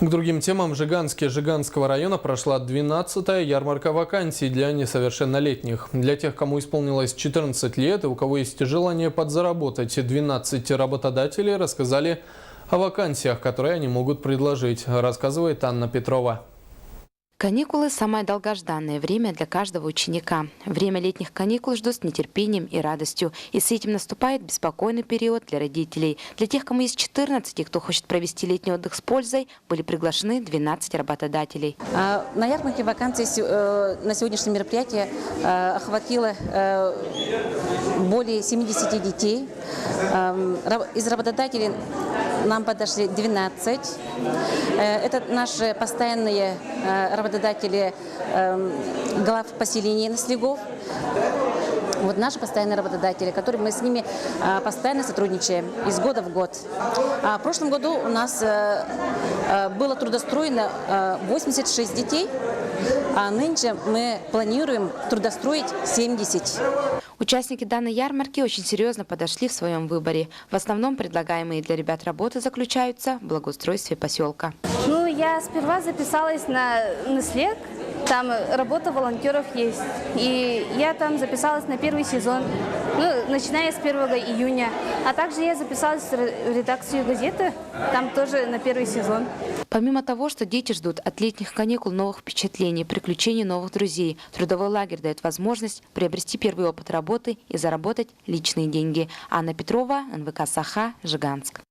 К другим темам. В Жиганске Жиганского района прошла 12-я ярмарка вакансий для несовершеннолетних. Для тех, кому исполнилось 14 лет и у кого есть желание подзаработать, 12 работодателей рассказали о вакансиях, которые они могут предложить, рассказывает Анна Петрова. Каникулы – самое долгожданное время для каждого ученика. Время летних каникул ждут с нетерпением и радостью. И с этим наступает беспокойный период для родителей. Для тех, кому есть 14 и кто хочет провести летний отдых с пользой, были приглашены 12 работодателей. На ярмарке вакансий на сегодняшнее мероприятие охватило более 70 детей. Из работодателей нам подошли 12. Это наши постоянные работодатели глав поселений наслегов. Вот наши постоянные работодатели, которые мы с ними постоянно сотрудничаем из года в год. В прошлом году у нас было трудостроено 86 детей, а нынче мы планируем трудостроить 70. Участники данной ярмарки очень серьезно подошли в своем выборе. В основном предлагаемые для ребят работы заключаются в благоустройстве поселка. Я сперва записалась на наслег. Там работа волонтеров есть. И я там записалась на первый сезон, начиная с 1 июня. А также я записалась в редакцию газеты, там тоже на первый сезон. Помимо того, что дети ждут от летних каникул новых впечатлений, приключений новых друзей, трудовой лагерь дает возможность приобрести первый опыт работы и заработать личные деньги. Анна Петрова, НВК «Саха», Жиганск.